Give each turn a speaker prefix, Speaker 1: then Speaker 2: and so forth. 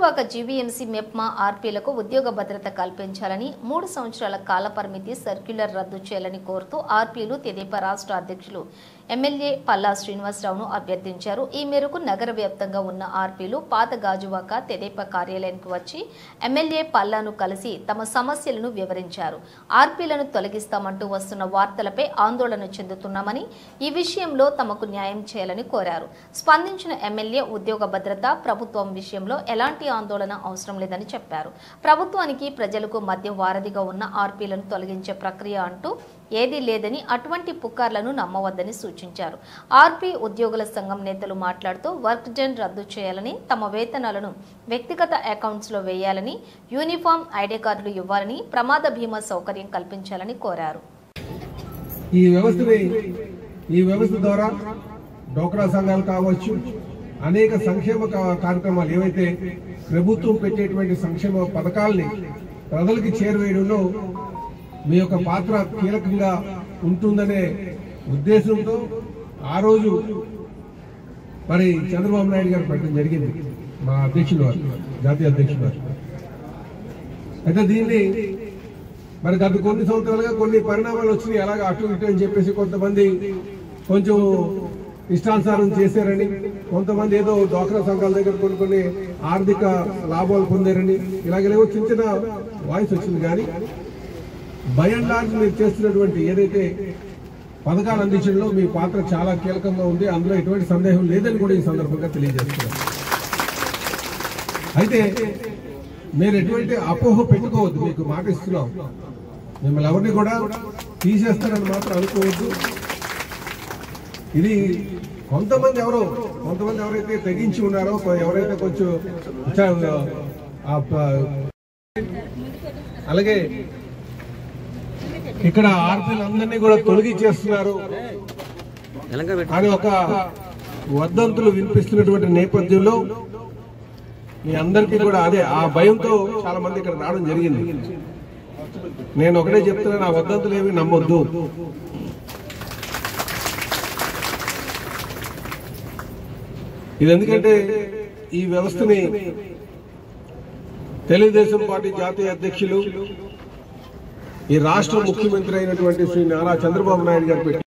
Speaker 1: Gajuwaka GVMC MEPMA ఆర్పీలకు ఉద్యోగ భద్రత కల్పించాలని 3 సంవత్సరాల కాల పరిమితి సర్క్యులర్ రద్దు చేయాలని కోరుతూ ఆర్పీలు తెదేపా రాష్ట్ర అధ్యక్షులు ఎమ్మెల్యే పల్లా శ్రీనివాసరావును అభ్యర్థించారు. ఈ మేరకు నగర వ్యాప్తంగా ఉన్న ఆర్పీలు పాత గాజువాక తెదేపా కార్యాలయానికి వచ్చి ఎమ్మెల్యే పల్లాను కలిసి తమ సమస్యలను వివరించారు. ఆర్పీలను తొలగిస్తామంటూ వస్తున్న వార్తలపై ఆందోళన చెందుతున్నామని, ఈ విషయంలో తమకు న్యాయం చేయాలని కోరారు. స్పందించిన ఎమ్మెల్యే ఉద్యోగ భద్రత ప్రభుత్వం విషయంలో ఎలాంటి ఆందోళన అవసరం లేదని చెప్పారు. ప్రభుత్వానికి ప్రజలకు మధ్య వారధిగా ఉన్న ఆర్పీలను తొలగించే ప్రక్రియ అంటూ ఏదీ లేదని, అటువంటి పుకార్లను నమ్మవద్దని సూచించారు. ఆర్పీ ఉద్యోగుల సంఘం నేతలు మాట్లాడుతూ వర్క్ డన్ రద్దు చేయాలని, తమ వేతనాలను వ్యక్తిగత అకౌంట్స్ లో వేయాలని, యూనిఫామ్ ఐడి కార్డులు ఇవ్వాలని, ప్రమాద బీమా సౌకర్యం కల్పించాలని కోరారు.
Speaker 2: ఈ వ్యవస్థ ద్వారా డోక్రా సంఘాలు కావచ్చు, అనేక సంక్షేమ కార్యక్రమాలు ఏవైతే ప్రభుత్వం పెట్టేటువంటి సంక్షేమ పథకాలని ప్రజలకు చేరువేయడంలో మీ యొక్క పాత్ర కీలకంగా ఉంటుందనే ఉద్దేశంతో ఆ రోజు మరి చంద్రబాబు నాయుడు గారు పెట్టడం జరిగింది, మా అధ్యక్షులు వారు, జాతీయ అధ్యక్షులు వారు. అయితే దీన్ని మరి గత కొన్ని సంవత్సరాలుగా కొన్ని పరిణామాలు వచ్చినాయి. అలాగే అటు ఇటు అని చెప్పేసి కొంతమంది కొంచెం ఇష్టానుసారం చేశారని, కొంతమంది ఏదో డోక్రా సంఘాల దగ్గర కొన్ని ఆర్థిక లాభాలు పొందారని, ఇలాగేవో చిన్న చిన్న వాయిస్ వచ్చింది. కానీ బై అండ్ లార్జ్ మీరు చేస్తున్నటువంటి ఏదైతే పథకాలు అందించడంలో మీ పాత్ర చాలా కీలకంగా ఉంది, అందులో ఎటువంటి సందేహం లేదని కూడా ఈ సందర్భంగా తెలియజేస్తున్నారు. అయితే మీరు ఎటువంటి అపోహ పెట్టుకోవద్దు, మీకు మాట ఇస్తున్నాం, మిమ్మల్ని ఎవరిని కూడా తీసేస్తారని మాత్రం అనుకోవద్దు. ఇది కొంతమంది ఎవరైతే తెగించి ఉన్నారో, ఎవరైతే కొంచెం అలాగే ఇక్కడ ఆర్పీలందరినీ కూడా తొలగించేస్తున్నారు అని ఒక వదంతులు వినిపిస్తున్నటువంటి నేపథ్యంలో మీ అందరికీ కూడా అదే ఆ భయంతో చాలా మంది ఇక్కడ రావడం జరిగింది. నేను ఒకటే చెప్తున్నాను, ఆ వదంతులు ఏమి నమ్మొద్దు. ఇది ఎందుకంటే ఈ వ్యవస్థని తెలుగుదేశం పార్టీ జాతీయ అధ్యక్షులు, ఈ రాష్ట్ర ముఖ్యమంత్రి అయినటువంటి శ్రీ నారా చంద్రబాబు నాయుడు గారు